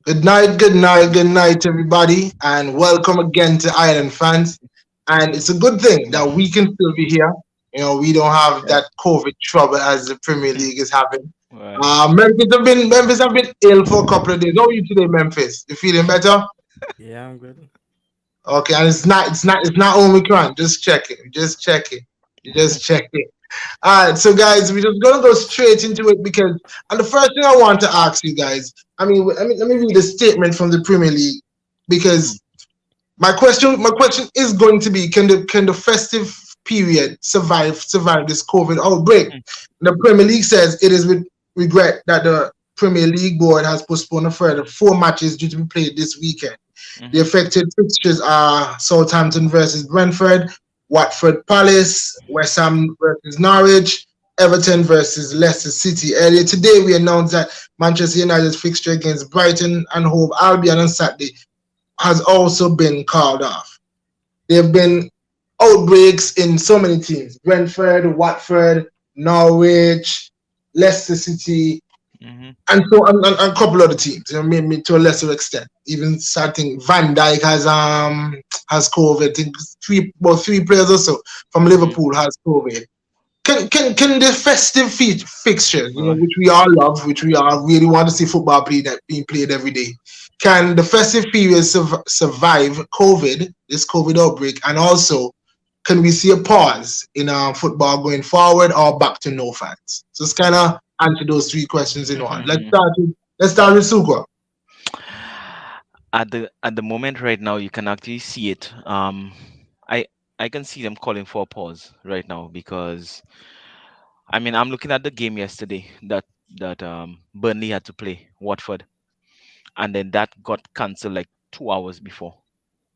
good night, everybody, and welcome again to Ireland fans. And it's a good thing that we can still be here. We don't have Yeah. that COVID trouble as the Premier League is having. Right. Memphis have been ill for a couple of days. How are you today, Memphis? You feeling better? Yeah, I'm good. Okay, and it's not Omicron. Just checking. Just checking. Just checking. All right, so guys, we're just gonna go straight into it because, and the first thing I want to ask you guys, let me read a statement from the Premier League because my question is going to be, can the festive period survive this COVID outbreak? The Premier League says it is with regret that the Premier League board has postponed a further four matches due to be played this weekend. The Mm-hmm. affected fixtures are Southampton versus Brentford, Watford Palace, West Ham versus Norwich, Everton versus Leicester City. Earlier today, we announced that Manchester United's fixture against Brighton and Hove Albion on Saturday has also been called off. There have been outbreaks in so many teams: Brentford, Watford, Norwich, Leicester City, Mm-hmm. and a couple other teams. Maybe to a lesser extent. Even I think Van Dijk has COVID. I think about three players or so from Mm-hmm. Liverpool has COVID. Can the festive fixtures, Right. which we all love, which we all really want to see football being played every day, can the festive period survive this COVID outbreak, and also can we see a pause in football going forward or back to no fans? So it's kind of answer those three questions in one. Let's Mm-hmm. start with Suko. At the moment right now, you can actually see it. I I can see them calling for a pause right now because I mean I'm looking at the game yesterday that Burnley had to play Watford, and then that got cancelled like 2 hours before,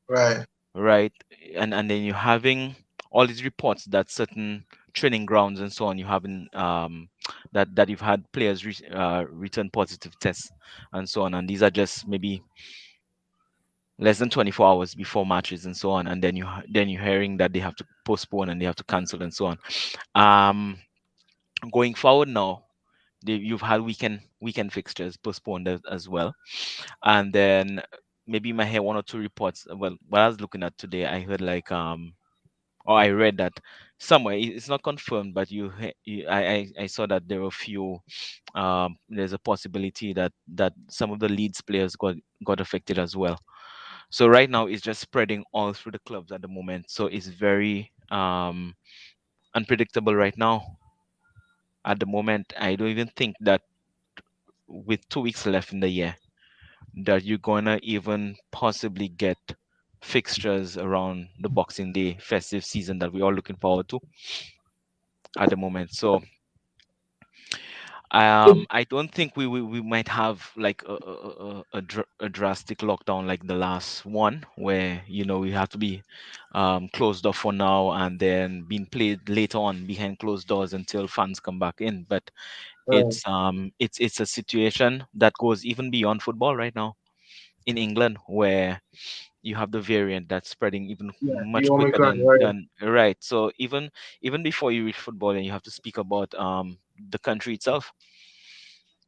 Right. right? And then you're having all these reports that certain training grounds and so on you haven't that you've had players return positive tests and so on, and these are just maybe less than 24 hours before matches and so on, and then you're hearing that they have to postpone and they have to cancel and so on. um Going forward now, you've had weekend fixtures postponed as well, and then maybe you might hear one or two reports. Well, what I was looking at today, I heard like or I read that somewhere, it's not confirmed, but I saw that there were a few there's a possibility that some of the Leeds players got affected as well. So right now it's just spreading all through the clubs at the moment. So it's very unpredictable right now. At the moment, I don't even think that with 2 weeks left in the year that you're gonna even possibly get fixtures around the Boxing Day festive season that we're all looking forward to at the moment. So I don't think we might have like a drastic lockdown like the last one where we have to be closed off for now and then being played later on behind closed doors until fans come back in. But Right. it's a situation that goes even beyond football right now in England, where you have the variant that's spreading even Yeah. The much quicker Omicron. than Right. right. So even before you reach football, and you have to speak about the country itself,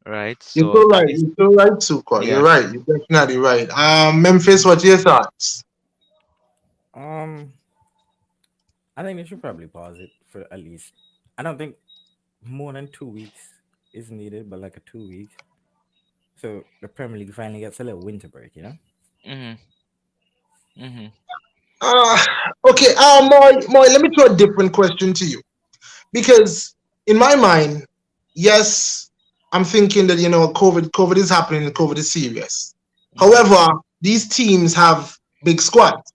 right? You're So so that right. is, You're so right, Suko. You're yeah. right. You're definitely right. Memphis, what are your thoughts? Um, I think they should probably pause it for at least. I don't think more than 2 weeks is needed, but like a 2 weeks, so the Premier League finally gets a little winter break. Mhm. Mhm. Uh, okay. Moy, let me throw a different question to you. Because in my mind, yes, I'm thinking that COVID is happening and COVID is serious. Mhm. However, these teams have big squads.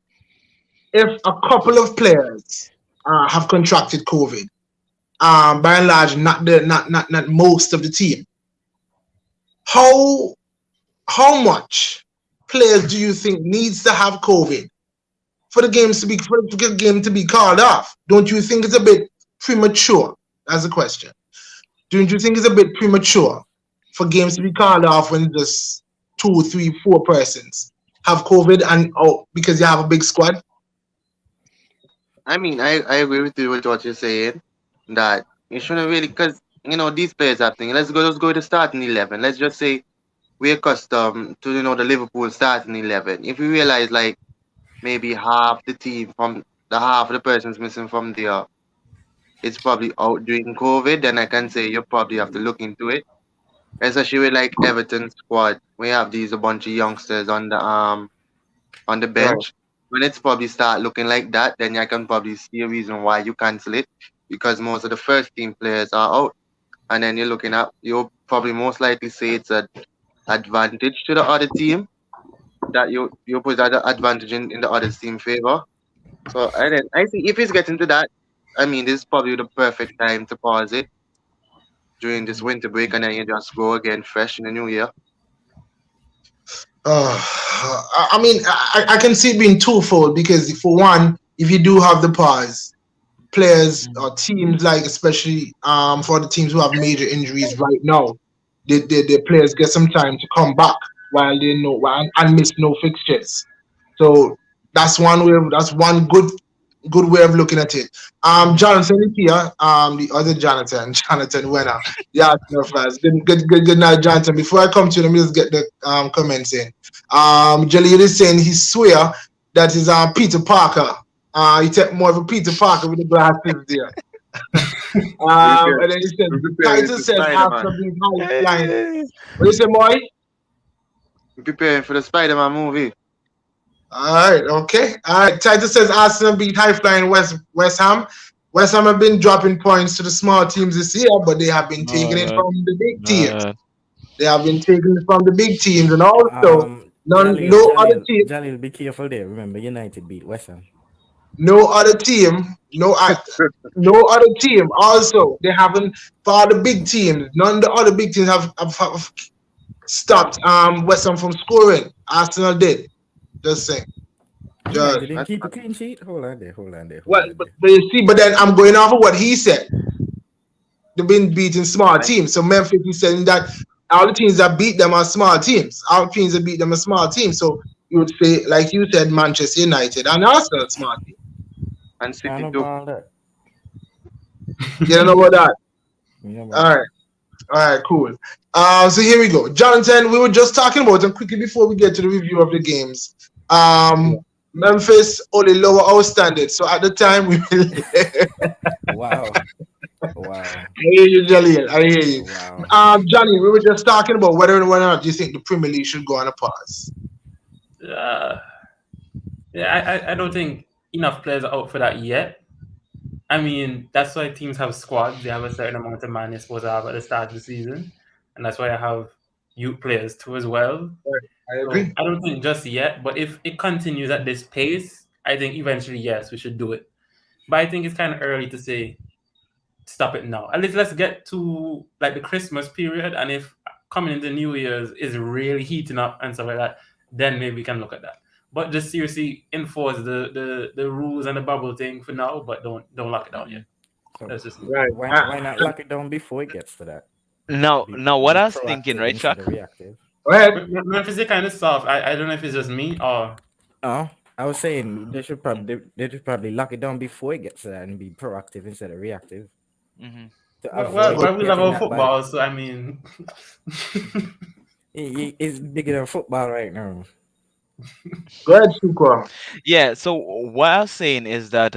If a couple of players have contracted COVID, by and large, not most of the team. How how much players do you think needs to have COVID for the game to be called off? Don't you think it's a bit premature? That's the question. Don't you think it's a bit premature for games to be called off when just two, three, four persons have COVID and because you have a big squad? I mean, I agree with you with what you're saying. That you shouldn't really, because these players have things. Let's go with the starting 11. Let's just say we're accustomed to the Liverpool starting 11. If we realize like maybe half the team from the half of the persons missing from there, it's probably out during COVID, then I can say you probably have to look into it. Especially with like Everton squad, we have these a bunch of youngsters on the Right. bench. When it's probably start looking like that, then I can probably see a reason why you cancel it because most of the first team players are out. And then you're looking at you'll probably most likely say it's an advantage to the other team that you put that advantage in the other team favor. So and then I see if it's getting to that, I mean this is probably the perfect time to pause it during this winter break and then you just go again fresh in the new year. I mean, I can see it being twofold because for one, if you do have the pause, players Mhm. or teams like especially for the teams who have major injuries right now, the players get some time to come back while they know and miss no fixtures. So that's one way. That's one good way of looking at it. Mhm. Jonathan is here. The other Jonathan, Jonathan Wenner. Yeah, no fast. Good night, Jonathan. Before I come to you, let me just get the comments in. Jaleel is saying he swear that is Peter Parker. He take more of a Peter Parker with the glasses there. We prepare And then he said we the preparing title for says Spider Man. after being high flying. Eh, What do you say, boy? We preparing for the Spider Man movie. All right, okay. All right. Titus says Arsenal beat high flying West Ham. West Ham have been dropping points to the small teams this year, but they have been taking it Mad, from the big teams. mad. They have been taking it from the big teams, and also Jalil, no other Jalil, team, Jalil, be careful there. Remember, United beat West Ham. no other team, no other team. Also, they haven't for the big teams. None of the other big teams have stopped West Ham from scoring. Arsenal did. Just saying. Just United didn't That's keep a clean sheet. Hold on there, hold on there, hold well, on but, there. but you see, but then I'm going off of what he said. They've been beating small fine. teams. So Memphis is saying that all the teams that beat them are small teams. All the teams that beat them are small teams. So you would say, like you said, Manchester United and Arsenal are small teams. And I City know too. about that. You don't know about that. You know All about right. All right, cool. So here we go. Jonathan, we were just talking about them quickly before we get to the review of the games. Yeah. Memphis only lower our standards. So at the time we will wow, wow, I hear you, Jaleel. I hear you. wow. Johnny, we were just talking about whether or not you think the Premier League should go on a pause. Uh, yeah, I don't think enough players are out for that yet. I mean, that's why teams have squads. They have a certain amount of man they're supposed to have at the start of the season. And that's why I have youth players too as well. I So agree. I don't think just yet, but if it continues at this pace, I think eventually, yes, we should do it. But I think it's kind of early to say stop it now. At least let's get to like the Christmas period. And if coming into New Year's is really heating up and stuff like that, then maybe we can look at that. But just seriously enforce the rules and the bubble thing for now, but don't lock it down yet. So That's just me. Right. why not lock it down before it gets to that? Now, what Be I was thinking, proactive right, instead Chuck? of reactive. Go ahead. Memphis is kind of soft. I don't know if it's just me or Oh, I was saying they should probably lock it down before it gets to that and be proactive instead of reactive Hmm. to well, avoid we love getting our that bad. football, so I mean It's bigger than football right now. Go ahead, Sukwa. Yeah. So what I was saying is that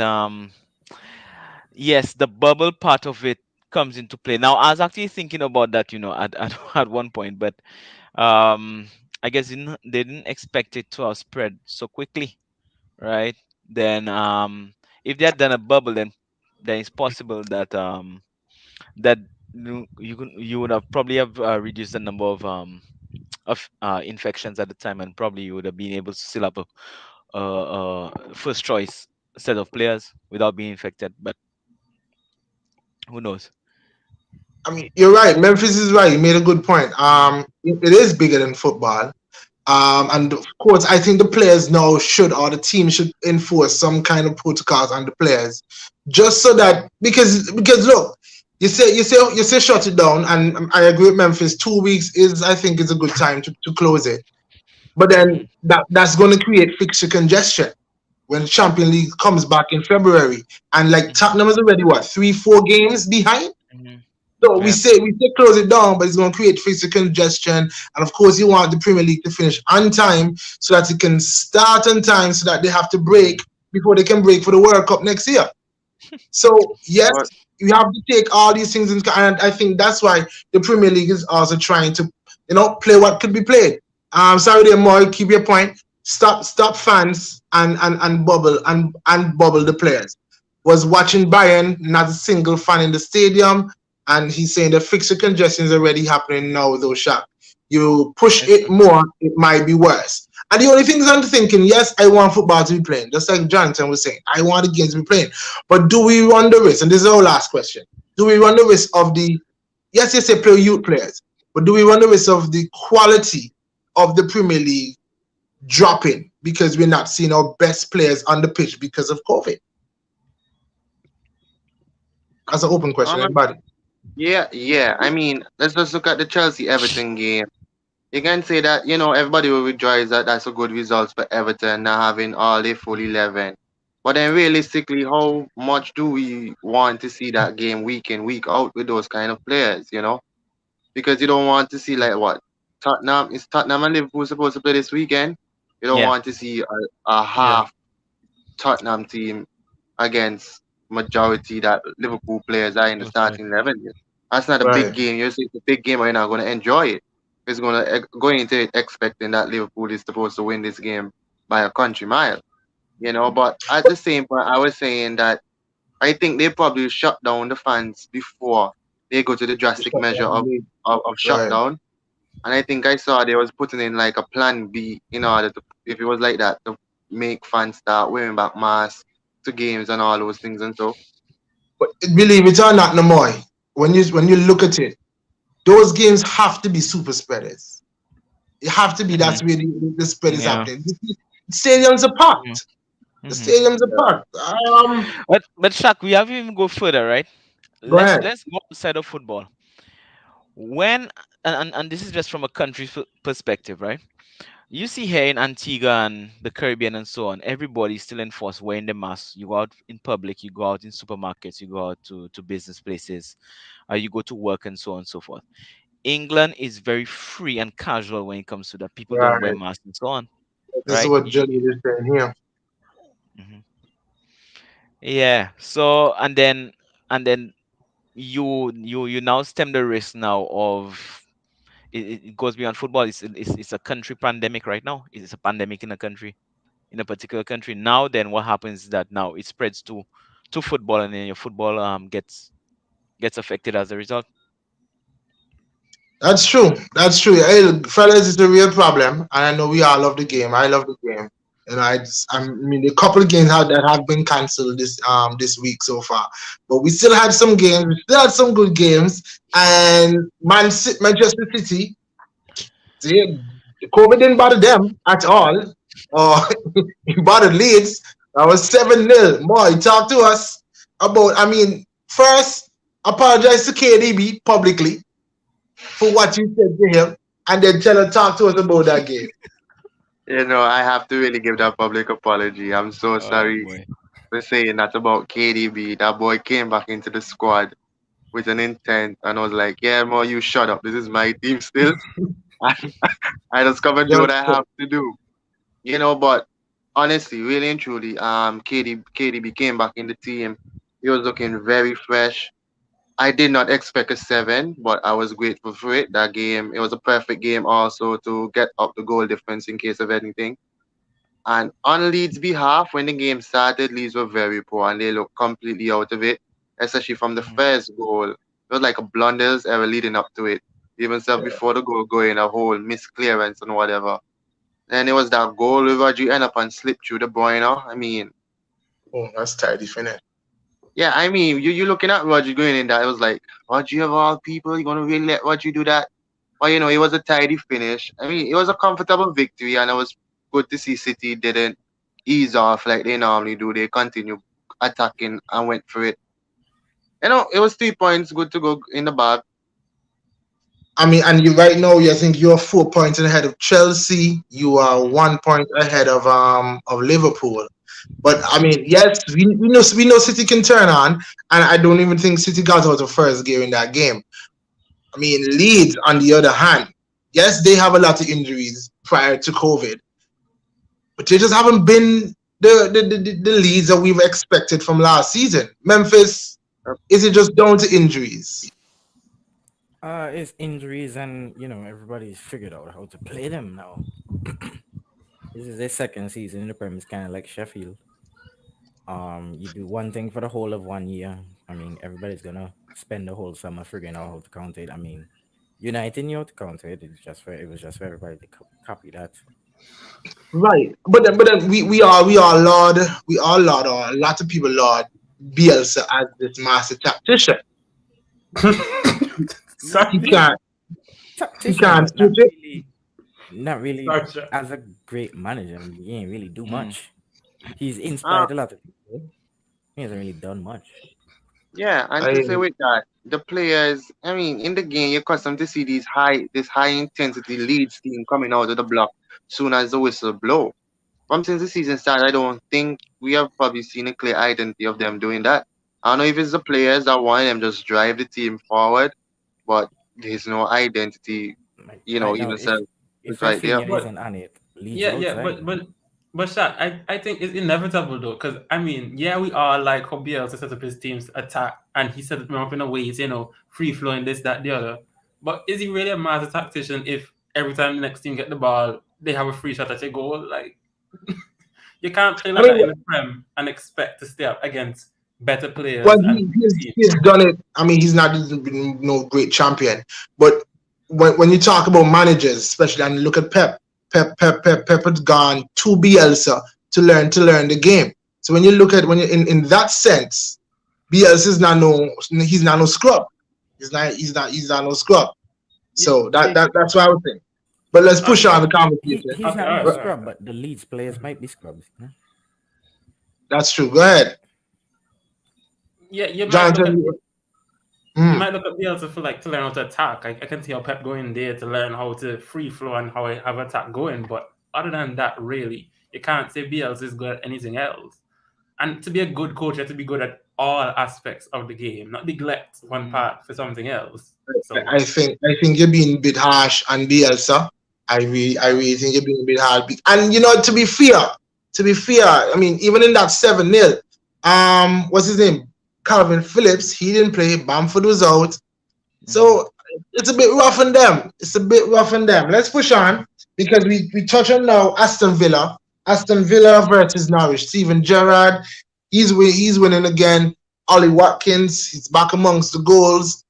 yes, the bubble part of it comes into play. Now, I was actually thinking about that, at at one point, but um, I guess they didn't expect it to have spread so quickly, right? Then if they had done a bubble, then it's possible that you would have probably have reduced the number of infections at the time, and probably you would have been able to still have a first choice set of players without being infected. But who knows? I mean, you're right. Memphis is right. You made a good point. It is bigger than football. And of course, I think the players now should, or the team should enforce some kind of protocols on the players, just so that because look, you say shut it down, and I agree with Memphis. 2 weeks is I think is a good time to close it. But then Hmm. that's going to create fixture congestion when the Champion League comes back in February, and like Hmm. Tottenham is already what 3-4 games behind. Hmm. So we Yeah. say close it down, but it's going to create physical congestion, and of course you want the Premier League to finish on time so that it can start on time, so that they have to break Mhm. before they can break for the World Cup next year. So yes, But you have to take all these things into account, and I think that's why the Premier League is also trying to, play what could be played. Sorry there, Moy, keep your point. Stop fans and bubble the players. Was watching Bayern, not a single fan in the stadium, and he's saying the fixture congestion is already happening now with those shots. You push That's it true. more, it might be worse. And the only thing is I'm thinking, yes, I want football to be playing, just like Jonathan was saying. I want the games to be playing. But do we run the risk? And this is our last question. Do we run the risk of the, yes, yes, they play youth players, but do we run the risk of the quality of the Premier League dropping because we're not seeing our best players on the pitch because of COVID? That's an open question, um, everybody. yeah. I mean, let's just look at the Chelsea Everton game. You can say that, everybody will rejoice that that's a good result for Everton, not having all their full 11. But then realistically, how much do we want to see that game week in, week out with those kind of players? Because you don't want to see like what? Tottenham and Liverpool supposed to play this weekend. You don't Yeah. want to see a Yeah. half Tottenham team against majority that Liverpool players are in the That's right. starting 11. That's not a big Right. game. It's a big game, or you're not going to enjoy it. It's going to go into it expecting that Liverpool is supposed to win this game by a country mile. But at the same point, I was saying that I think they probably shut down the fans before they go to the drastic measure of Right. shutdown. And I think I saw they was putting in like a plan B in order to, if it was like that, to make fans start wearing back masks to games and all those things and so. But believe it or not, no more. When you look at it, those games have to be super spreaders. It have to be, Hmm. that's where the spread is Yeah. happening. Stadiums are Yeah. packed. The Hmm. stadiums are Yeah. packed. But Shaq, we have to even go further, right? Go Let's ahead. let's go outside of football. When and this is just from a country perspective, right? You see here in Antigua and the Caribbean and so on, everybody's still enforced wearing the mask. You go out in public, you go out in supermarkets, you go out to business places, you go to work and so on and so forth. England is very free and casual when it comes to that. People don't wear Right. masks and so on, This is right? what Jelly is saying here. Mhm. Yeah. So and then you now stem the risk now of it goes beyond football. It's a country pandemic right now. It's a pandemic in a country, in a particular country. Now then what happens is that now it spreads to football, and then your football gets affected as a result. That's true. That's true. Hey, look, fellas, it's a real problem, and I know we all love the game. I love the game. I mean, a couple of games that have been cancelled this week so far, but we still had some games. We still had some good games, and Manchester City, see, COVID didn't bother them at all. Or it bothered Leeds. That was 7-0. More, talk to us about. I mean, first apologize to KDB publicly for what you said to him, and then talk to us about that game. I have to really give that public apology. I'm so Oh sorry boy. for saying that about KDB. That boy came back into the squad with an intent, and I was like, yeah, more you shut up. This is my team still. I just come and do Well, what I have to do. But honestly, really and truly, KDB came back in the team. He was looking very fresh. I did not expect a 7, but I was grateful for it. That game, it was a perfect game also to get up the goal difference in case of anything. And on Leeds' behalf, when the game started, Leeds were very poor and they looked completely out of it, especially from the Mhm. first goal. It was like a blunders ever leading up to it. Even so before the goal going, a whole misclearance and whatever. And it was that goal where Rodri end up and slip through the Bruyne. I mean, oh, that's tidy finish. yeah, I mean, you looking at Rodri going in that, it was like, Rodri of all people, you gonna really let Rodri do that? But it was a tidy finish. I mean, it was a comfortable victory, and it was good to see City didn't ease off like they normally do. They continue attacking and went for it. It was 3 points, good to go in the bag. I mean, and you right now, I think you're 4 points ahead of Chelsea. You are 1 point ahead of Liverpool. But I mean, yes, we know City can turn on, and I don't even think City got out of first gear in that game. I mean, Leeds, on the other hand, yes, they have a lot of injuries prior to COVID, but they just haven't been the Leeds that we've expected from last season. Memphis, is it just down to injuries? It's injuries, and everybody's figured out how to play them now. This is their second season in the Premier. It's kind of like Sheffield. You do one thing for the whole of 1 year. I mean, everybody's gonna spend the whole summer figuring out how to count it. I mean, United knew how to count it. It was just for everybody to copy that. Right, but then we all laud, or a lot of people laud Bielsa as this master tactician. Not He Sorry. can't he tactician, can't but not switch it. really. Not really Gotcha. as a great manager. I mean, he ain't really do Mm. much. He's Uh, inspired a lot of people. He hasn't really done much. yeah, and to I say with that, the players, I mean, in the game, you're accustomed to see this high intensity Leeds team coming out of the block soon as the whistle blow. From since the season started, I don't think we have probably seen a clear identity of them doing that. I don't know if it's the players that want them just drive the team forward, but there's no identity, Like right now, even so if it's right there. Rafinha But isn't on it, Leeds yeah, yeah, outside. but Shaq, I think it's inevitable though, because I mean, yeah, we are like how Bielsa set up his teams to attack, and he set them up in a way, free flowing this, that, the other. But is he really a master tactician if every time the next team get the ball, they have a free shot at a goal? Like, you can't play I like mean, that in the Prem and expect to stay up against better well, players and teams. he's done it. I mean, he's been no great champion, but when you talk about managers, especially, and look at Pep has gone to Bielsa to learn the game. So when you look at when you in that sense, Bielsa is not no he's not no scrub. He's not no scrub. Yeah, So yeah. that's what I would think. But let's push Okay, on the He's okay, conversation. all not right, no all But right. scrub, but the Leeds players might be scrubs. that's true. Go ahead, Yeah, Jonathan. you Mm. might look at Bielsa for like to learn how to attack. I can see how Pep going there to learn how to free flow and how I have attack going. But other than that, really, you can't say Bielsa is good at anything else. And to be a good coach, you have to be good at all aspects of the game, not neglect one Mm. part for something else. So I think you're being a bit harsh on Bielsa. I really think you're being a bit hard. And to be fair, I mean, even in that 7-0, what's his name? Calvin Phillips, he didn't play. Bamford was out. Mm. So it's a bit rough on them. It's a bit rough on them. Let's push on because we touch on now Aston Villa. Aston Villa versus Norwich. Steven Gerrard, he's winning again. Ollie Watkins, he's back amongst the goals.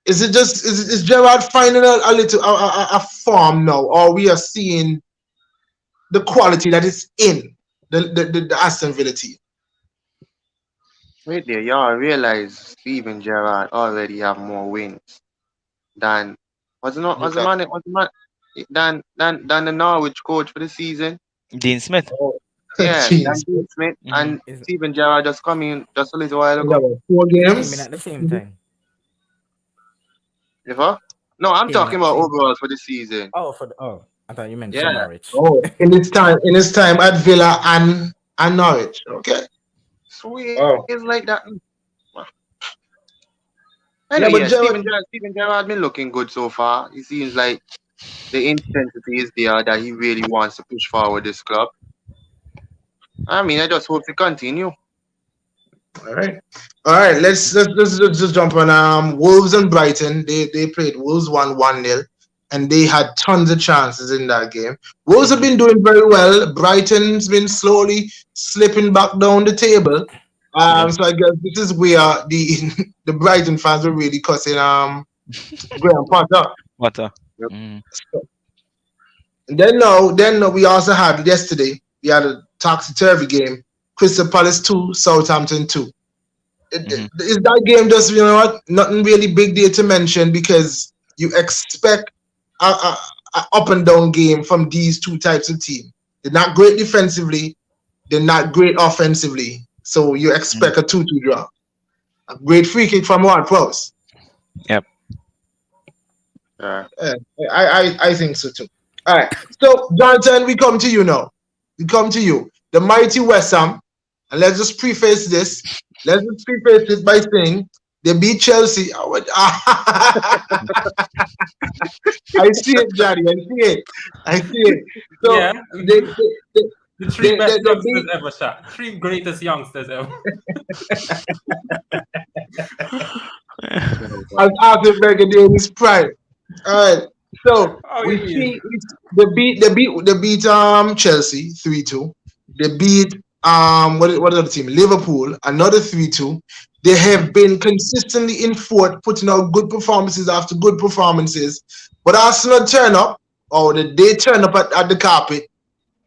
Is Gerrard finding a little a form now, or we are seeing the quality that is in the Aston Villa team? Wait there, y'all realize Steven Gerrard already have more wins than was the man than the Norwich coach for the season. Dean Smith. Oh, Yeah, than jeez, Dean Smith Hmm. and Is Steven Gerrard just come in just a little while in ago. about 4 they came in games. at the same time. If huh? No, I'm Came in talking at the about same time. overall for the season. I thought you meant for Yeah, Norwich. Oh, in his time at Villa and Norwich. Okay. sweet Oh, is like that. yeah, Anyway, but yeah, Gerrard, Steven Gerrard been looking good so far. It seems like the intensity is there that he really wants to push forward this club. I mean, I just hope to continue. all right, all right. Let's just jump on. Wolves and Brighton. They played. Wolves won 1-0, and they had tons of chances in that game. Wolves have Hmm. been doing very well. Brighton's been slowly slipping back down the table. Yeah. So I guess this is where the the Brighton fans were really cussing Graham Potter. What? Yep. Mm. And then we also had yesterday. We had a topsy turvy game. Crystal Palace 2, Southampton 2. Hmm. Is that game just what? Nothing really big there to mention because you expect a up and down game from these two types of team. They're not great defensively. They're not great offensively. So you Mm. expect a 2-2 draw. A great free kick from Ward Prowse. Yep. Yeah. Yeah, I think so too. All right. So, Jonathan, we come to you now. We come to you. The mighty West Ham. And let's just preface this. Let's just preface this by saying They beat Chelsea. I see it, Johnny. I see it. I see it. So Yeah, they they, the three they best youngsters beat ever shot. Three greatest youngsters ever. as Arthur Berger in his prime. All right. So Oh, you mean? they beat Chelsea 3-2. They beat what other team? Liverpool another 3-2. They have been consistently in fourth, putting out good performances after good performances. But Arsenal turn up, or they turn up at the carpet,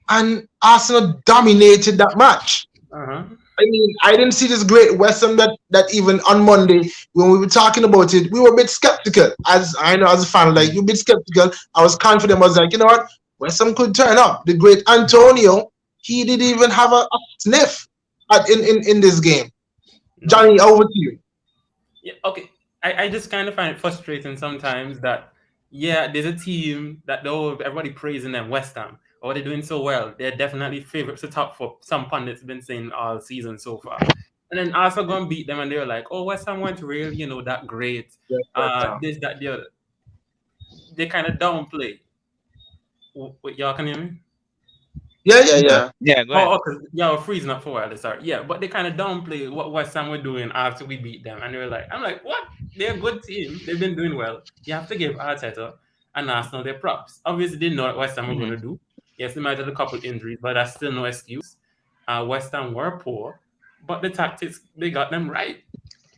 and Arsenal dominated that match. Uh-huh. I mean, I didn't see this great West Ham that even on Monday when we were talking about it, we were a bit skeptical. As I know, as a fan, like you a bit skeptical. I was confident. I was like, you know what, West Ham could turn up. The great Antonio, he didn't even have a sniff in this game. No. Johnny, over to you. Yeah, okay. I just kind of find it frustrating sometimes that, yeah, there's a team that everybody praising them, West Ham. Oh, they're doing so well. They're definitely favorites to top for some pundits been saying all season so far. And then Arsenal go and beat them, and they're like, oh, West Ham weren't really, that great. Yes, West Ham. This, that, the other. They kind of downplay. Wait, y'all can hear me? Yeah. Yeah. Yeah, go ahead. Oh, because y'all were freezing up for a while. Sorry. Yeah, but they kind of downplay what West Ham were doing after we beat them. And they were like, I'm like, what? They're a good team. They've been doing well. You have to give Arteta and Arsenal their props. Obviously, they know what West Ham were going to do. Yes, they might have a couple injuries, but that's still no excuse. West Ham were poor, but the tactics, they got them right.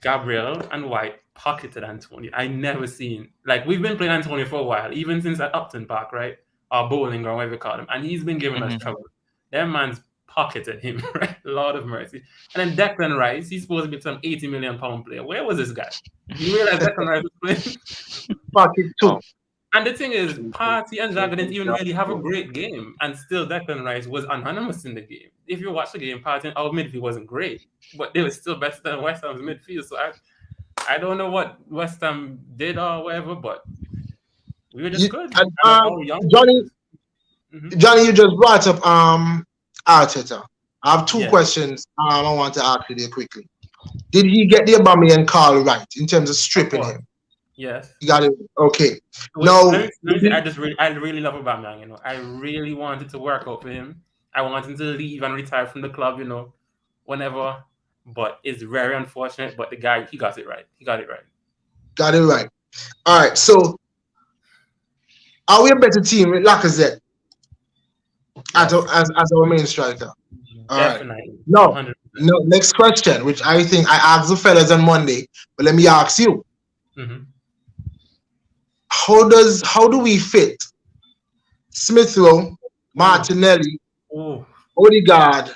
Gabriel and White pocketed Antonio. I never seen, like, we've been playing Antonio for a while, even since at Upton Park, right? Or Bowling Ground, whatever you call him. And he's been giving us trouble. That man's pocketed him, right? Lord of mercy. And then Declan Rice, he's supposed to be some £80 million player. Where was this guy? You realize Declan Rice was playing? Pocket two. And the thing is, Partey and Xhaka didn't even really have a great game. And still Declan Rice was anonymous in the game. If you watch the game, Partey, our midfield wasn't great. But they were still better than West Ham's midfield. So I don't know what West Ham did or whatever, but we were just good. And, Johnny, you just brought up Arteta. I have two questions I want to ask you there quickly. Did he get the Aubameyang call right in terms of stripping him? Yes. You got it. Okay. Well, let me say, I really love Aubameyang. I really wanted to work out for him. I wanted him to leave and retire from the club, whenever. But it's very unfortunate. But the guy, he got it right. Got it right. All right. So, are we a better team with Lacazette as our main striker? All Definitely. Right. No. Next question, which I think I asked the fellas on Monday, but let me ask you. Mm-hmm. How do we fit Smith Rowe, Martinelli, Odegaard,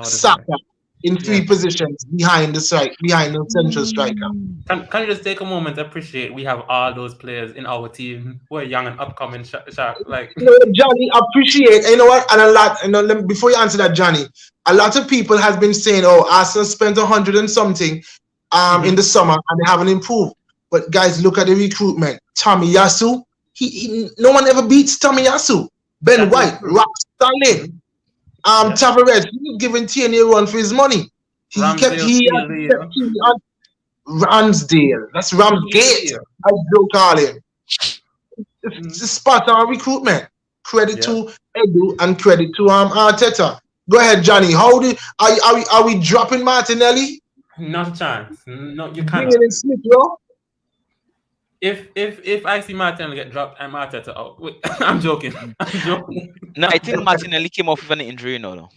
Saka in three positions behind the central striker? Can you just take a moment to appreciate we have all those players in our team who are young and upcoming like Johnny, appreciate, you know what, and a lot, before you answer that, Johnny, a lot of people has been saying, Arsenal spent 100 and something in the summer and they haven't improved. But guys, look at the recruitment. Tommy Yasu, no one ever beats Tommy Yasu. Ben White, Rock Stalin, Tavares, he was giving Tierney a run for his money. Ramsdale. That's Ramsgate, as Joe call him. It's a spot on recruitment. Credit to Edu and credit to Arteta. Go ahead, Johnny. Are we dropping Martinelli? Not a chance. No, you can't. Bringing in Smith, bro. If I see Martinelli get dropped, I'm Arteta out. Wait, I'm joking. No, I think Martinelli came off with an injury, though.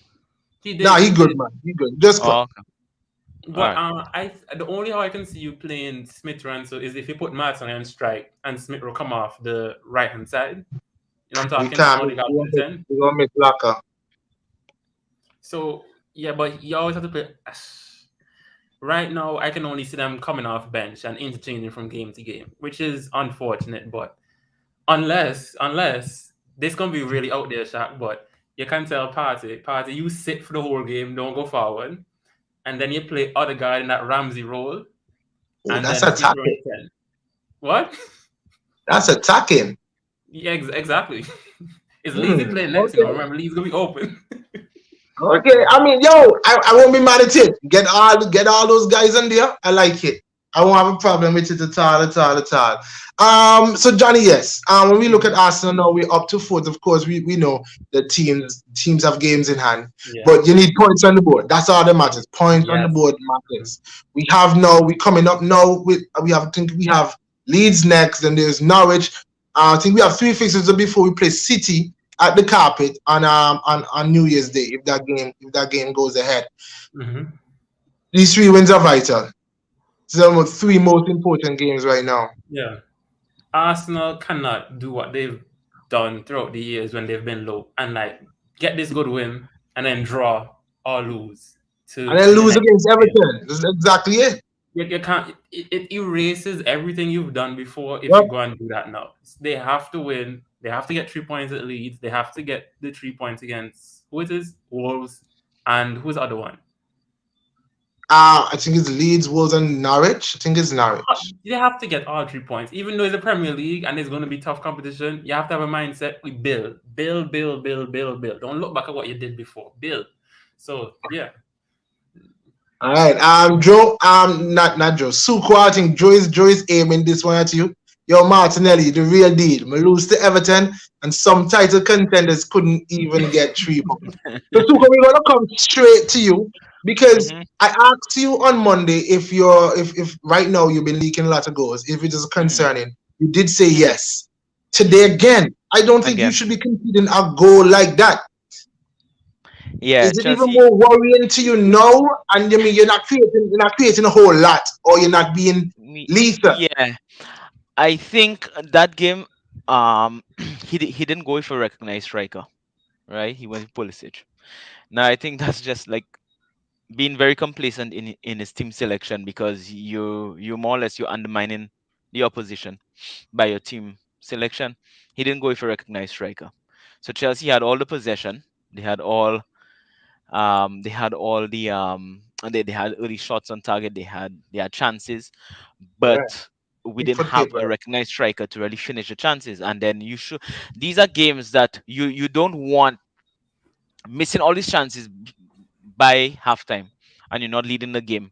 He did. Nah, he good, man. He good. Just okay. But the only how I can see you playing Smith Ranso is if you put Martinelli on strike and Smith will come off the right hand side. You know what I'm talking about? We're gonna make Laka. So yeah, but you always have to play. Right now, I can only see them coming off bench and interchanging from game to game, which is unfortunate. But unless this gonna be really out there, Shaq. But you can tell Partey, you sit for the whole game, don't go forward, and then you play other guy in that Ramsey role. And that's attacking. What? That's attacking. Yeah, exactly. It's Leeds playing next. Okay. Remember, Leeds gonna be open. Okay, I mean, I won't be mad at it. Get all those guys in there. I like it. I won't have a problem with it at all, at all, at all. So Johnny, yes. When we look at Mhm. Arsenal now, we're up to fourth. Of course, we know that teams have games in hand, Yeah. but you need points on the board. That's all that matters. Points on the Yes. board matters. We coming up now with I think we have Leeds next, and there's Norwich. I think we have three fixtures before we play City at the carpet on New Year's Day if that game goes ahead. Hmm. These three wins are vital. These are the three most important games right now. Yeah. Arsenal cannot do what they've done throughout the years when they've been low and like get this good win and then draw or lose And to then the lose next against game. Everton. That's exactly it. You can't. It erases everything you've done before if Yep. you go and do that now. They have to win. They have to get 3 points at Leeds. They have to get the 3 points against who it is Wolves and who's the other one. I think it's Leeds, Wolves, and Norwich. I think it's Norwich. They have to get all 3 points, even though it's a Premier League and it's going to be tough competition. You have to have a mindset. We build, build, build, build, build, build. Don't look back at what you did before. Build. So yeah, All right. Joe. Not Joe. Suko. I think Joe is aiming this one at you. Yo, Martinelli, the real deal. We lose to Everton, and some title contenders couldn't even get 3 points. So Suko, we're gonna come straight to you because Hmm. I asked you on Monday if right now you've been leaking a lot of goals, if it is Hmm. concerning. You did say Hmm. yes. Today again, I don't think you Again, should be conceding a goal like that. yeah, Is it even Chelsea. more worrying to you now? And I mean, you're not creating a whole lot, or you're not being lethal. Yeah, I think that game, he didn't go for a recognized striker, right? He went with Pulisic. Now I think that's just like being very complacent in his team selection because you more or less you're undermining the opposition by your team selection. He didn't go for a recognized striker. So Chelsea had all the possession. They had all and they had early shots on target. They had chances, Yeah, but we big didn't foot have a paper. recognized striker to really finish the chances. And then you should these are games that you don't want missing all these chances by halftime and you're not leading the game.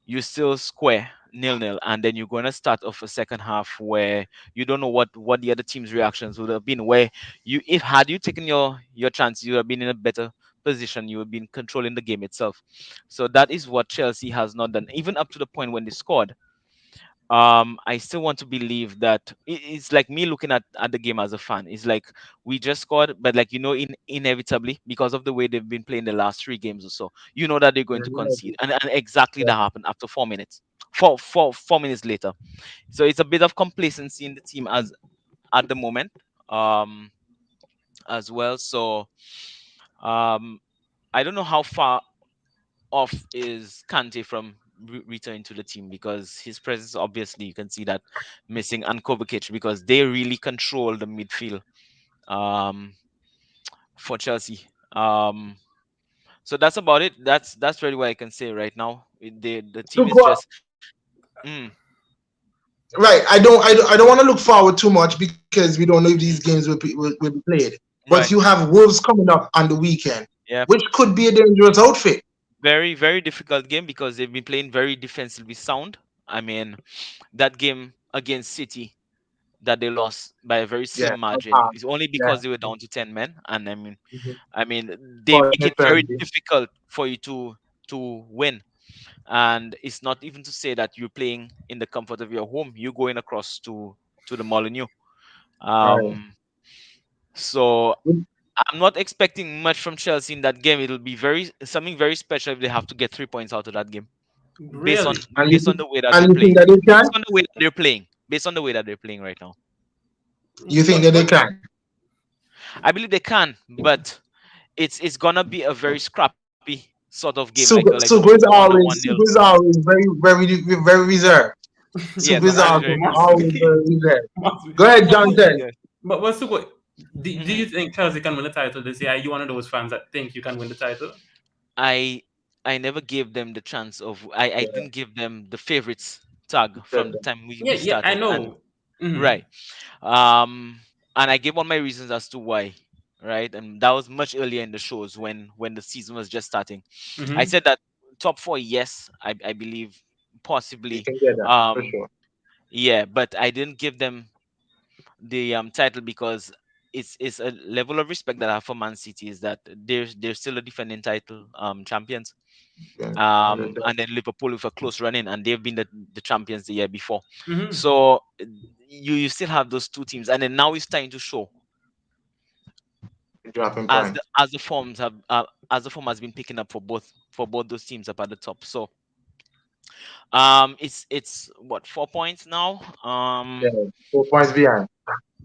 You still square 0-0, and then you're going to start off a second half where you don't know what the other team's reactions would have been. Where you, if had you taken your chance, you would have been in a better position. You would have been controlling the game itself. So that is what Chelsea has not done, even up to the point when they scored. I still want to believe that it's like me looking at the game as a fan. It's like we just scored, but like inevitably because of the way they've been playing the last three games or so, you know that they're going to concede, and exactly that happened after 4 minutes. 4 minutes later, so it's a bit of complacency in the team as at the moment, um, as well. So um, I don't know how far off is Kante from returning to the team because his presence, obviously, you can see that missing, and Kovacic because they really control the midfield um, for Chelsea. So that's about it. That's really what I can say right now. The So team is go just right. I don't want to look forward too much because we don't know if these mm, games will be played. But you right. have Wolves coming up on the weekend, Yeah, which could be a dangerous outfit. very very difficult game because they've been playing very defensively sound. I mean, that game against City that they lost by a very Yeah. slim margin is only Yeah. because they were down to 10 men, and Mhm. I mean, they make Fortunate it very penalty. difficult for you to win. And it's not even to say that you're playing in the comfort of your home. You're going across to the Molineux. Right. Um, so I'm not expecting much from Chelsea in that game. It'll be very something very special if they have to get 3 points out of that game, based on really. And you based on think, the way that and they're you think playing. that they can? Based on the way that they're playing. Based on the way that they're playing right now. You think But that they can? I believe they can, but it's gonna be a very scrappy sort of game, like a Super is 1 or one always nil. Super is always very reserved. Yes, Super is but very always very must reserved. always be, very reserved. must be. Go ahead, But Jonathan. Yes. what's the what? Do Hmm. you think Chelsea can win the title this year? Are you one of those fans that think you can win the title? I I never gave them the chance of I Yeah, didn't give them the favorites tag from the definitely. time we Yeah, yeah, I started, and know. Hmm. right. um and I gave all my reasons as to why, right? And that was much earlier in the shows when the season was just starting. I Hmm. said that top four, yes, I believe You possibly. can get that for Um, sure. yeah, but I didn't give them the title because it's a level of respect that I have for Man City is that they're still a defending title champions. Yeah. And then Liverpool with a close run in, and they've been the champions the year before. Hmm. So you still have those two teams, and then now it's time to show Dropping points. as the forms have as the form has been picking up for both those teams up at the top. So it's what 4 points now. Yeah. 4 points behind.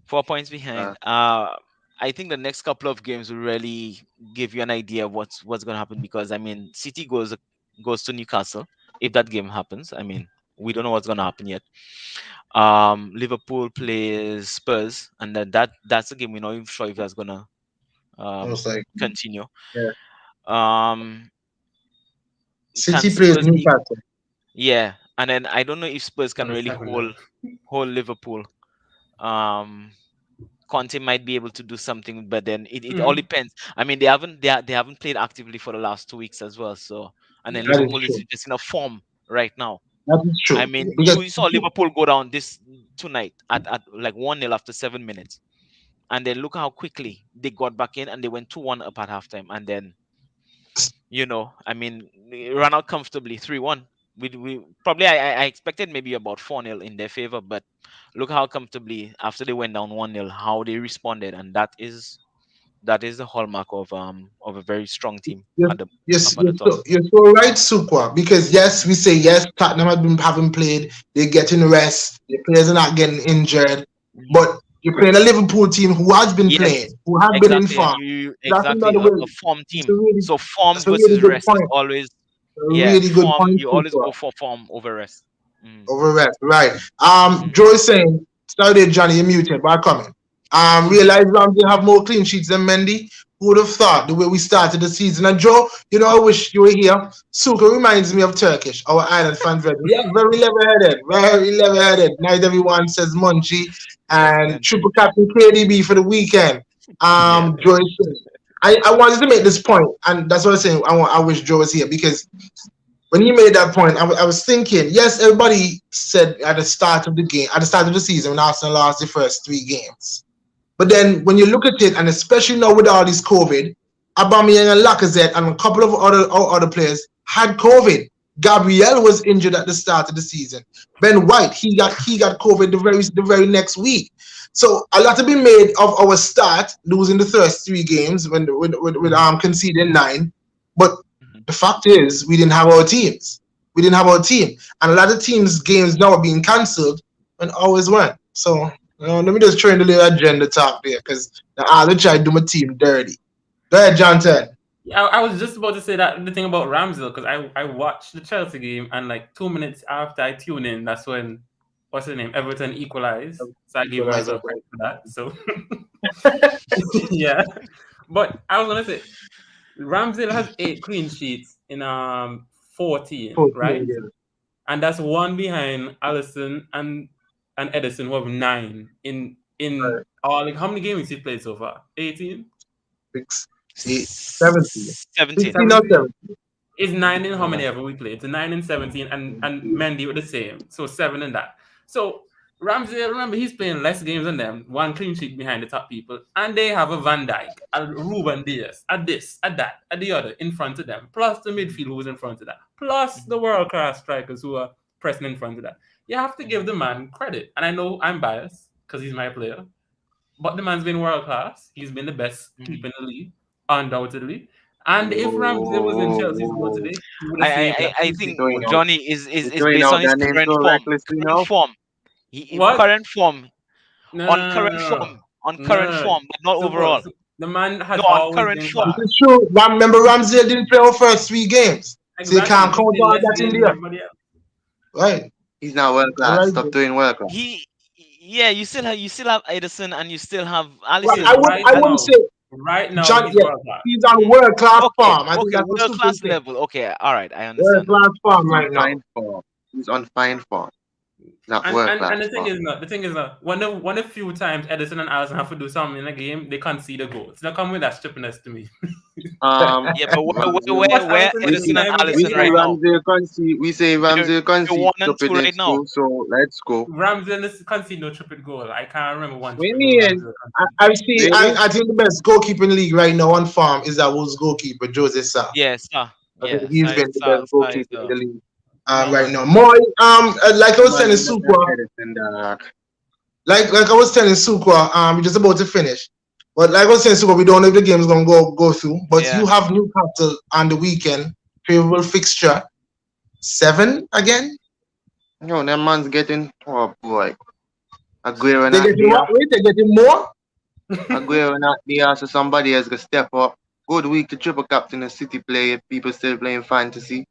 4 points behind. Uh, I think the next couple of games will really give you an idea of what's going to happen because I mean, City goes to Newcastle if that game happens. I mean, we don't know what's going to happen yet. Liverpool plays Spurs, and then that's a game we're not even sure if that's going to Most like continue. yeah. Um, can City plays Spurs? Newcastle. Yeah, and then I don't know if Spurs can On the really second leg. hold Liverpool. Um, Conte might be able to do something, but then it all Hmm. depends. I mean, they haven't played actively for the last 2 weeks as well. So, and then Yeah. That is Liverpool is true. just in a form right now. That is I true. mean, Because you saw Liverpool go down this tonight at like 1-0 after 7 minutes, and then look how quickly they got back in and they went 2-1 up at halftime, and then I mean, they ran out comfortably 3-1. We probably I expected maybe about 4-0 in their favor, but look how comfortably after they went down 1-0, how they responded, and that is the hallmark of a very strong team Yes, at the yes, up at the top. you're so right, Sukwa. Because yes, we say yes, Tottenham have been haven't played. They're getting rest. The players are not getting injured. Mhm. But you're playing a Liverpool team who has been playing, Yes, who have been in exactly, and form. you That's exactly another way. a form That's a team. really, So form that's a really versus good rest is point. always, A yeah, really good form. point, You always Sukwa. go for form over rest. Mm, Over rest, right? mm, Joy saying, sorry, there, Johnny, you're muted, but I'm coming. Realize Ramsey have more clean sheets than Mendy. Who would have thought the way we started the season? And Joe, I wish you were here. Suka reminds me of Turkish, our island fan brethren. Yeah, very level-headed, very level-headed. Night everyone says Munchie and excellent. Triple Captain KDB for the weekend. Yeah. Joy saying, I wanted to make this point, and that's what I'm saying. I wish Joe was here because when he made that point, I was thinking, yes, everybody said at the start of the game, at the start of the season, when Arsenal lost the first 3 games. But then when you look at it, and especially now with all this COVID, Aubameyang and Lacazette and a couple of other players had COVID. Gabriel was injured at the start of the season. Ben White, he got COVID the very next week. So a lot to be made of our start losing the first 3 games when with conceding 9. But Mhm. the fact is, we didn't have our teams. We didn't have our team, and a lot of teams' games now are being cancelled when always weren't. So let me just try the little agenda talk there, because I try to do my team dirty. Go ahead, Johnson. Yeah, I was just about to say that the thing about Ramsdale because I watched the Chelsea game and like 2 minutes after I tune in, that's when what's his name Everton equalized. So I gave Equalizer. myself credit for that. So yeah, but I was gonna say Ramsdale has 8 clean sheets in 14, 14 right? games. And that's one behind Allison and Edison who have 9 in Right. all. Like how many games he played so far? 18, 6, 8, 17. 17. 16 or 17. 17. It's 9 in how Yeah. many ever we played. It's a 9 and 17, and Mendy with the same. So 7 in that. So Ramsey, remember, he's playing less games than them, 1 clean sheet behind the top people, and they have a Van Dijk, a Ruben Diaz, a this, a that, a the other in front of them, plus the midfield who's in front of that, plus the Mhm. world class strikers who are pressing in front of that. You have to give Mhm. the man credit, and I know I'm biased because he's my player, but the man's been world class. He's been the best Mhm. keeper in the league, undoubtedly. And if Ramsey was in Chelsea's role whoa. today, he would I, have I saved I that I clean You're sheet think throwing for out, them. Johnny is you're is throwing based out on his that name current so form. recklessly Current now. form. What? Current form. No, On no, current no, form. no, On no, current no, no. form, but not Super. overall. The man No, has on always current been form. This class. is true. Remember, Ramsey didn't play our first 3 games. So you Exactly. can't He count played all less that in games than there. everybody else. Right. He's not world All class. right. Stop doing world class. He, yeah, you still have Edison and you still have Well, Okay, Allison. right I wouldn't say now, right now John, he's yeah, world class. he's on Mhm. world class Okay, form. I think okay, that's what world Super class is saying. level. Okay, all right, I World understand that. class form He's on right now. fine form. He's on fine form. Not And, world and class and the thing ball. is not the thing is not one of few times Edison and Allison have to do something in a game, they concede a goal. It's not come with that stupidness to me. Yeah, but Ramsey, where Allison we sitting Edison see and behind him we again Allison see right now. now? Ramsey concede. We say They're, Ramsey they're concede 1-2 right stupidness now. too. So let's go. Ramsey concede no triple goal. I can't remember one What do you triple goal mean? Ramsey I, concede. I see. Really? I think the best goalkeeper in the league right now on farm is that was goalkeeper Jose Sa. Yes, sir. I think Yeah, he's been the best size. goalkeeper in the league No right man. now. More like I Come was on, telling better than Sukwa, Edison, dog. like I was telling Sukwa, we're just about to finish. But like I was saying, Sukwa, we don't know if the game's gonna go through. But Yeah. you have Newcastle on the weekend, favorable fixture, 7 again. Yo, that man's getting. Oh boy, Aguero They're not getting there. what? Wait, they're getting more. Aguero not there, so somebody else gonna step up. Good week to triple captain a City player. People still playing fantasy,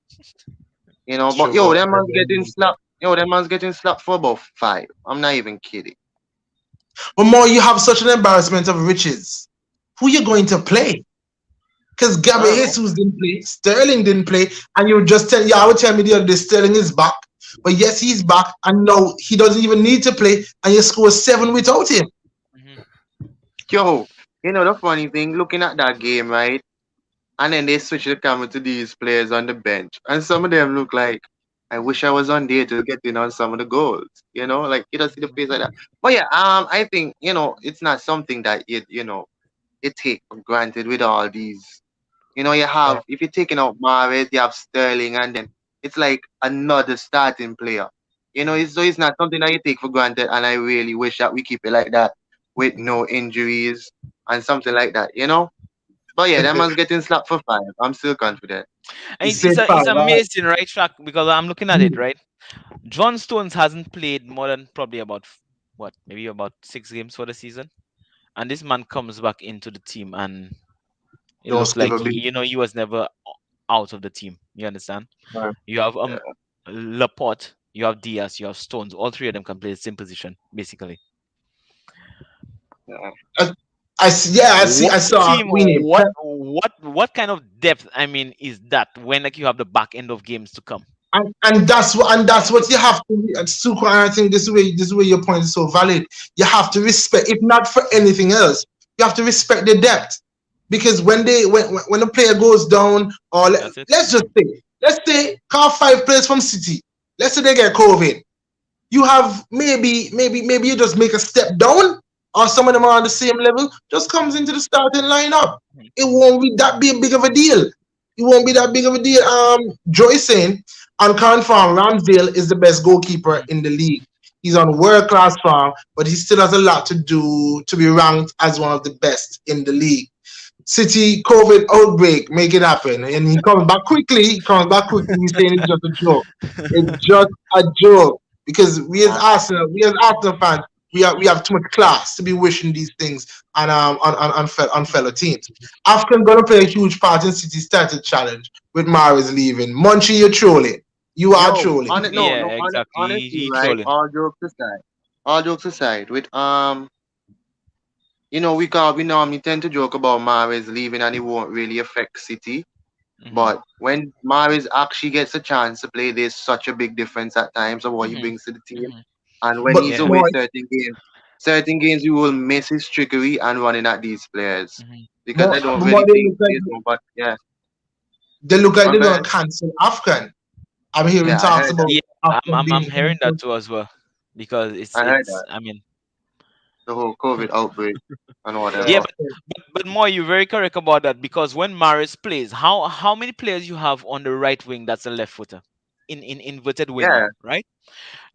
you know. But yo, Sugar. that man's getting slapped. Yo, that man's getting slapped for about 5. I'm not even kidding. But more, you have such an embarrassment of riches. Who you going to play? Because I Gabby don't know. Jesus didn't play, Sterling didn't play, and you just tell I would tell me the other day Sterling is back. But yes, he's back, and no, he doesn't even need to play, and you score 7 without him. Mhm. Yo, you know the funny thing, looking at that game, right? And then they switch the camera to these players on the bench. And some of them look like, I wish I was on there to get in on some of the goals. You know, like you don't see the face like that. But yeah, I think, it's not something that you take for granted with all these. You Yeah. have if you're taking out Mahrez, you have Sterling, and then it's like another starting player. So it's not something that you take for granted, and I really wish that we keep it like that with no injuries and something like that. But yeah, that man's getting slapped for 5. I'm still confident. He And said it's 5. amazing, right, Shaq? Because I'm looking at it, right? John Stones hasn't played more than probably about what, maybe about 6 games for the season, and this man comes back into the team, and it Don't looks skip like a beat. he was never out of the team. You understand? You have Yeah, Laporte, you have Diaz, you have Stones. All three of them can play the same position, basically. yeah. I, I see, yeah, I see. What I saw team? we need What kind of depth? I mean, is that when like you have the back end of games to come? and that's what you have to. And Suko, and I think this way your point is so valid. You have to respect, if not for anything else, you have to respect the depth. Because when a player goes down, or That's it. let's say call 5 players from City. Let's say they get COVID. You have maybe you just make a step down, or some of them are on the same level, just comes into the starting lineup. It won't be that big of a deal. It won't be that big of a deal. Joy saying on current farm, Ramsdale is the best goalkeeper in the league. He's on world class farm, but he still has a lot to do to be ranked as one of the best in the league. City COVID outbreak, make it happen. And he comes back quickly. He comes back quickly. He's saying it's just a joke. It's just a joke. Because Nah, We as Arsenal fans, we have too much class to be wishing these things on fellow teams. African gonna play a huge part in City's title challenge with Mahrez leaving. Munchie, you're trolling. You are yo, trolling. no, Yeah, no, exactly. honestly, He right? trolling. All jokes aside, we normally tend to joke about Mahrez leaving and it won't really affect City. Hmm. But when Mahrez actually gets a chance to play, there's such a big difference at times of what he Hmm. brings to the team. Hmm. And when But he's Yeah. away more, certain games we will miss his trickery and running at these players Hmm. because more, I don't more really they think look like there's no. But yeah, they're okay, gonna cancel Afghan. I'm hearing yeah, I talks heard that. about Yeah, Afghan I'm being hearing that canceled. too as well, because I heard it's that I mean, the whole COVID outbreak and yeah, whatever. but more, you're very correct about that, because when Maris plays, how many players you have on the right wing that's a left footer, in inverted winger, Yeah, right?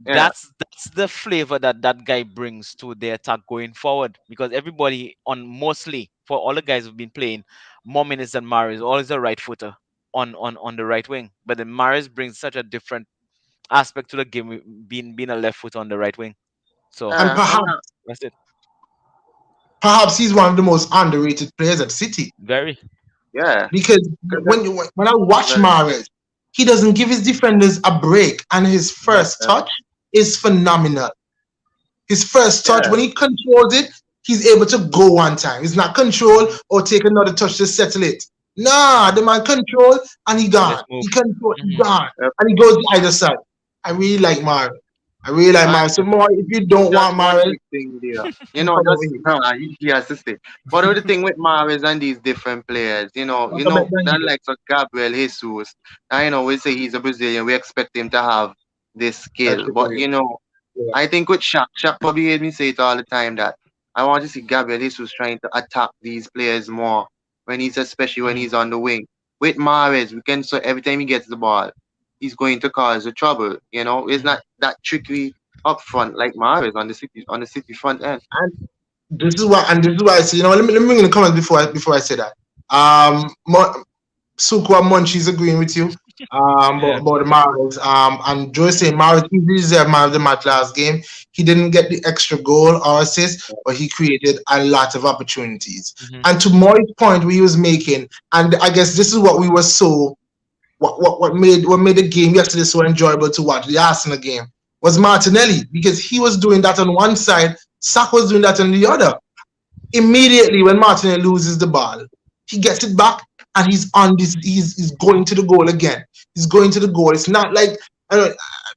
yeah. That's the flavor that guy brings to the attack going forward, because everybody on, mostly for all the guys who've been playing more minutes than Maris, always a right footer on the right wing, but then Maris brings such a different aspect to the game, being a left foot on the right wing. So And I'm perhaps not. that's it. perhaps he's one of the most underrated players at City. Very. Yeah, Because because when I he's watch very. Mahrez, he doesn't give his defenders a break, and his first Yeah, touch is phenomenal. His first touch, yeah, when he controls it, he's able to go one time. He's not control or take another touch to settle it. Nah, the man control and he And let's gone. move. He control, he Hmm. gone, yeah. and he goes to either side. I really like Mahrez. I really like And Mahrez. So more, if you don't just want one Mahrez, quick thing there. You you know, come over just here. he has to stay. But with the thing with Mahrez and these different players, Talk about that Daniel. likes of Gabriel Jesus. And we say he's a Brazilian, we expect him to have this That's skill. the But way. Yeah. I think with Shaq probably heard me say it all the time that I want to see Gabriel Jesus trying to attack these players more especially when Mm. he's on the wing. With Mahrez, we can so every time he gets the ball, he's going to cause the trouble. It's Mm. not that tricky up front like Mahrez on the city front end. And this is why I say, let me bring in the comments before I say that. Sukwa Munchie's agreeing with you Yeah. about the Mavericks. And Joe saying Mavericks, he deserved man of the match last game. He didn't get the extra goal or assist, but he created a lot of opportunities. Hmm. And to Moy's point, where he was making, and I guess this is what we were so what made the game yesterday so enjoyable to watch, the Arsenal game, was Martinelli, because he was doing that on one side, Saka was doing that on the other. Immediately when Martinelli loses the ball, he gets it back and he's on this. He's going to the goal again. He's going to the goal. It's not like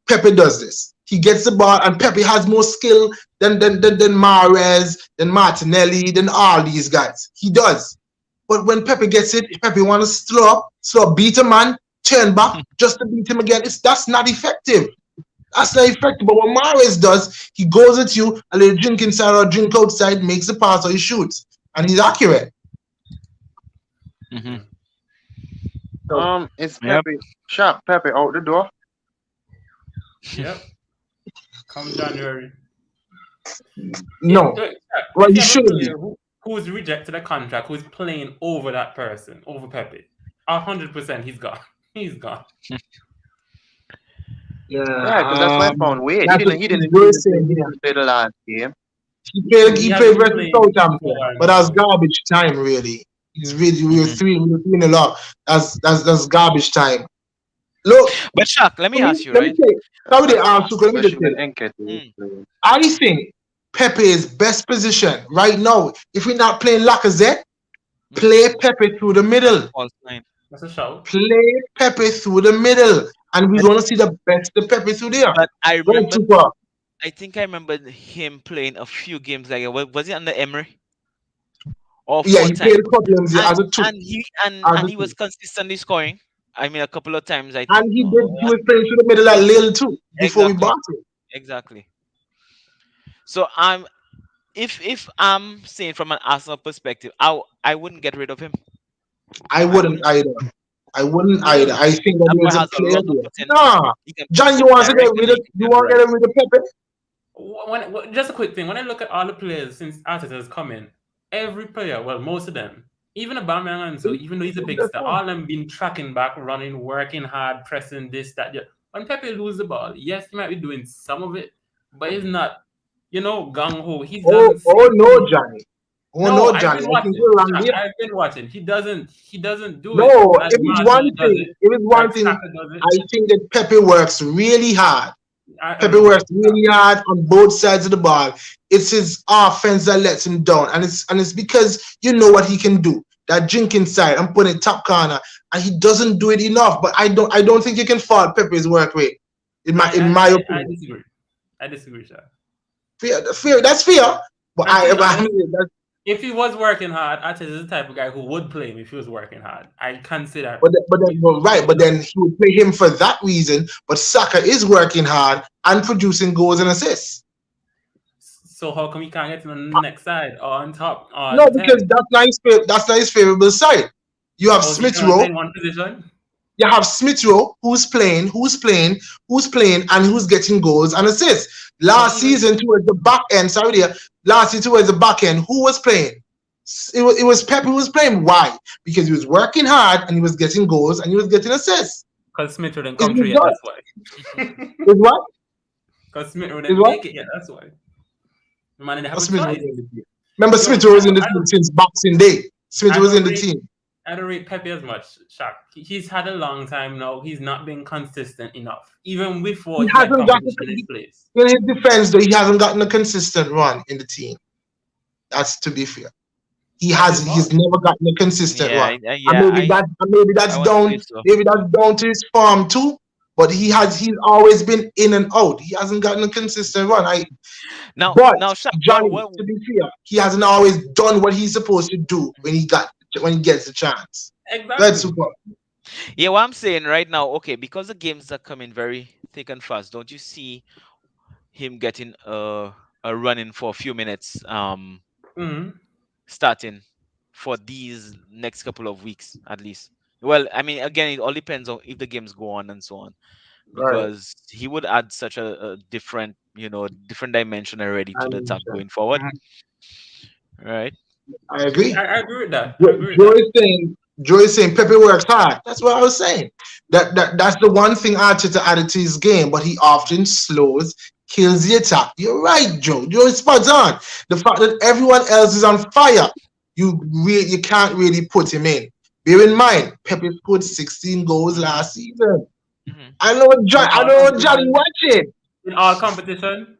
Pepe does this. He gets the ball and Pepe has more skill than Mahrez, than Martinelli, than all these guys. He does. But when Pepe gets it, Pepe want to slow up, beat a man, turn back just to beat him again. That's not effective. That's not effective. But what Mahrez does, he goes at you, a little drink inside or drink outside, makes the pass or he shoots. And he's accurate. Hmm. So, It's Yep. Pepe. Sharp Pepe out the door. Yep. Come January. no. Well, If you you have a should be. player who's rejected a contract, who's playing over that person, over Pepe, 100% he's gone. He's gone. Yeah. Yeah, because that's my found weird. He That's what didn't he didn't he we're didn't play, saying he here. didn't play the last game. He He hasn't played been versus playing Southampton, for a but that was while. garbage time, really. It's really we were Hmm. three, we were 3-0 up. That's garbage time. Look, But Shaq, let me ask you, let me right? say, sorry to answer, let me just Especially say when that. Nketiah was Mm. playing. I think Pepe's best position right now, if we're not playing Lacazette, Mm. play Pepe through the As a middle. false nine. That's a shout. Play Pepe through the middle. And we're But going to see the best of Pepe through there. but I Go remember, Tupa. I think I remember him playing a few games like was he under Emery or Yeah, full he time? played a couple of them And as a two. and he and As and a he two. was consistently scoring. I mean, a couple of times I think. And he was One, playing through the middle at Lille too, before we exactly, bought him. exactly. So if I'm saying from an Arsenal perspective, I wouldn't get rid of him. I I wouldn't wouldn't. either. I wouldn't either. Really? I think that That boy there's a has a player lot of there. potential. Nah. He can John, direct and he you can want to drive. get rid of Pepe? Just a quick thing. When I look at all the players since Arteta has come in, every player, well, most of them, even Aubameyang and so, even though he's a big star, all of them been tracking back, running, working hard, pressing this, that, yeah. When Pepe lose the ball, yes, he might be doing some of it, but he's not, gung ho. He doesn't Oh seem no, Johnny. Oh No, no, I've Johnny. been I think watching. you're wrong Chuck, there. I've been watching. He doesn't do it No, like Martinelli does it, if it's one like thing, Saka does it. I think that Pepe works really hard. I Pepe agree. works really hard on both sides of the ball. It's his offense that lets him down, and it's because you know what he can do. That drink inside and put it top corner, and he doesn't do it enough. But I don't think you can fault Pepe's work rate. In my I opinion, disagree. I disagree, Chuck. fair. That's fair. But And to be I honest, mean, if he was working hard, Arteta is the type of guy who would play him if he was working hard. I consider. but then he would play him for that reason. But Saka is working hard and producing goals and assists. So how come he can't get him on the next side or on top or No, the 10? because that's not his favorable side. You have Or he Smith can Rowe. play in one position? You have Smith Rowe, who's playing, and who's getting goals and assists. Last even- season towards the back end, last season towards the back end, who was playing? It was Pep who was playing. Why? Because he was working hard and he was getting goals and he was getting assists. Because Smith didn't It's come through yet, result. that's why. Is what? Because Smith Is didn't what? make it yet, that's why. The man didn't have a Smith was choice. in the team. Remember, Smith was in the team since Boxing Day. Smith I was don't in the rate- team. I don't rate Pepe as much, Shaq. He's had a long time now. He's not been consistent enough. Even before He he had hasn't got competition in his place. In his defense, though, he hasn't gotten a consistent run in the team. That's to be fair. He's never gotten a consistent Yeah, run. yeah. And maybe that's I want to down. say so. Maybe that's down to his form too. but he's always been in and out. He hasn't gotten a consistent run. Now, But now, Sha- Johnny, what, to be fair, he hasn't always done what he's supposed to do when he gets the chance. That's Exactly. super. yeah, what I'm saying right now, okay, because the games are coming very thick and fast, don't you see him getting a run in for a few minutes, Hmm. starting for these next couple of weeks at least? Well, I mean, again, it all depends on if the games go on and so on, Right. because he would add such a different, different dimension already to the And attack going forward, Mhm. right? I agree. I agree with that. I agree with Joe that. is saying Pepe works hard. That's what I was saying. That's the one thing Arteta added to his game, but he often slows, kills the attack. You're right, Joe. Joe is spot on. The fact that everyone else is on fire, you can't really put him in. Bear in mind, Pepe scored 16 goals last season. Hmm. In I all know Johnny competition, watching. in all competition,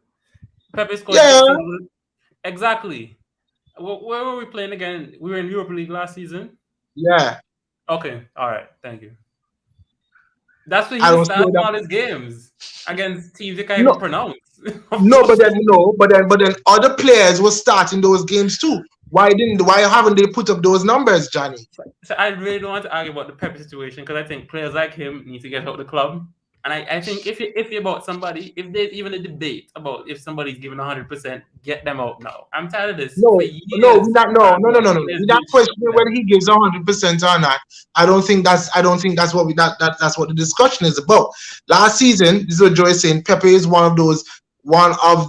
Pepe scored Yeah, 16 goals. Exactly. Where were we playing again? We were in Europa League last season. yeah. Okay, all right, thank you. That's where I he don't slow starts down. all his games against teams they can't No, even pronounce. no, but then other players were starting those games too. Why haven't they put up those numbers, Johnny? So I really don't want to argue about the Pepe situation because I think players like him need to get out of the club. And I think if you're about somebody, if there's even a debate about if somebody's giving 100%, get them out now. I'm tired of this. For No, no, years, we not I've no. been We're players not doing shit questioning for whether them. he gives 100% or not. I don't think that's what that's what the discussion is about. Last season, this is what Joy is saying. Pepe is one of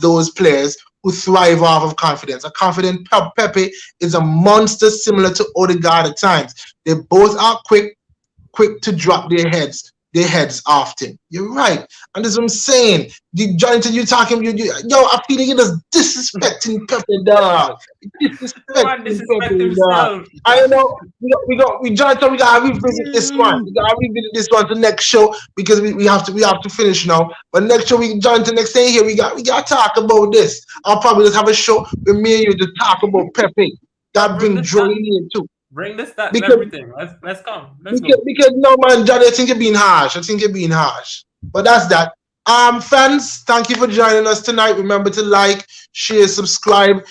those players who thrive off of confidence. A confident Pepe is a monster similar to Odegaard at times. They both are quick to drop their heads often. You're right. And that's what I'm saying. Jonathan, you talking, yo, I feel like you're just disrespecting Pepe, dog. No one Disrespecting disrespect Pepe, dog. himself. I know Jonathan, we gotta revisit this one. We gotta revisit this one to next show because we have to finish now. But next show, Jonathan, next day here, we gotta talk about this. I'll probably just have a show with me and you to talk about Pepe. That Bring bring the Joy stats. in here too. Bring the stats, Because everything. Let's come. Let's go. because no man, Johnny, I think you're being harsh. I think you're being harsh. But that's that. Fans, thank you for joining us tonight. Remember to like, share, subscribe.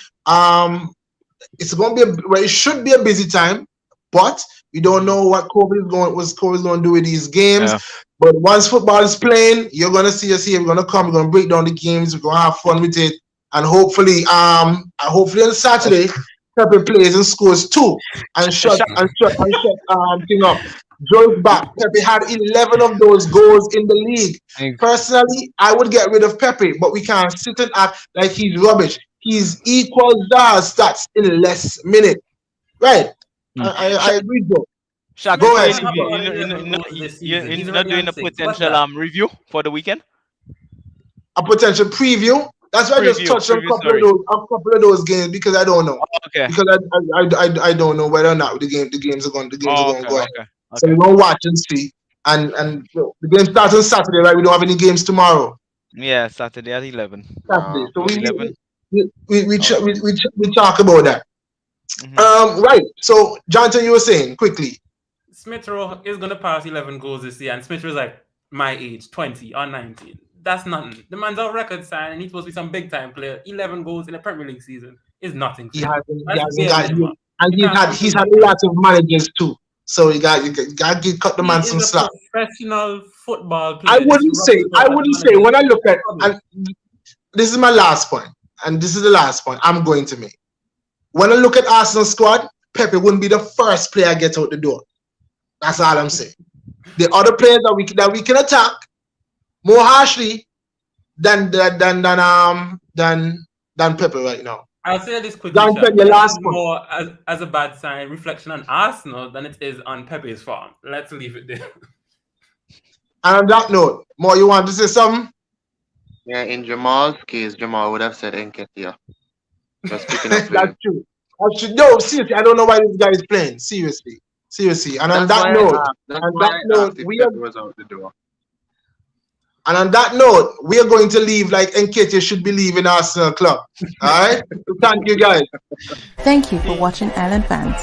It's gonna be it should be a busy time, but we don't know what COVID is going to do with these games. Yeah. But once football is playing, you're gonna see us here. We're gonna come. We're gonna break down the games. We're gonna have fun with it, and hopefully on Saturday, Pepe plays and scores two and shut thing up. Joe's back. Pepe had 11 of those goals in the league. Personally, I would get rid of Pepe, but we can't sit and act like he's rubbish. He's equal Zah's stats in less minutes. Right. I agree, Joe. Shaq, Go before ahead. you leave, Have about 11 goals this season. He's you're not already doing on a 6. What's potential that? review for the weekend? A potential preview. That's why I just touched on Sorry. a couple of those games because I don't know. Okay. Because I don't know whether or not the games are going to go ahead. Okay. So we're gonna watch and see. And the game starts on Saturday, right? We don't have any games tomorrow. Yeah, Saturday at 11. Saturday. So 11. we talk about that. Mhm. Right. So Jonathan, you were saying quickly. Smith Rowe is going to pass 11 goals this year, and Smith Rowe is like my age, 20 or 19. That's nothing. The man's out record sign, and he's supposed to be some big time player. 11 goals in a Premier League season is nothing. He For him. hasn't That's got bare minimum. and You can't he's compare had him. lots of managers too. So you got to cut the man He some is a slack. professional football player. I This wouldn't say rubbish when I look at rubbish. and this is my last point, and this is the last point I'm going to make. When I look at Arsenal squad, Pepe wouldn't be the first player I get out the door. That's all I'm saying. The other players that we can attack more harshly than Pepe right now. I'll say this quickly. Jonathan, Shaq. your This last is point. more as a bad sign, reflection on Arsenal than it is on Pepe's farm. Let's leave it there. And on that note, more you want to say something? Yeah, in Jamal's case, Jamal would have said Nketiah. Just picking up with That's him. true. No, seriously, I don't know why this guy is playing. Seriously. And on that note, we are was out the door. And on that note, we are going to leave like Nketiah should be leaving Arsenal club. All right? So thank you, guys. Thank you for watching Island Fans.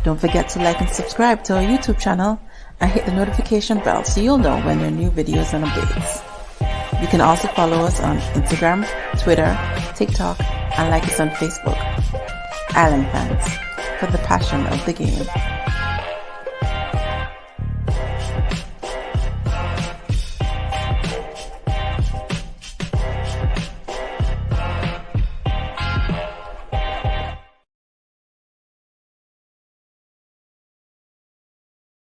Don't forget to like and subscribe to our YouTube channel and hit the notification bell so you'll know when there are new videos and updates. You can also follow us on Instagram, Twitter, TikTok, and like us on Facebook. Island fans, for the passion of the game.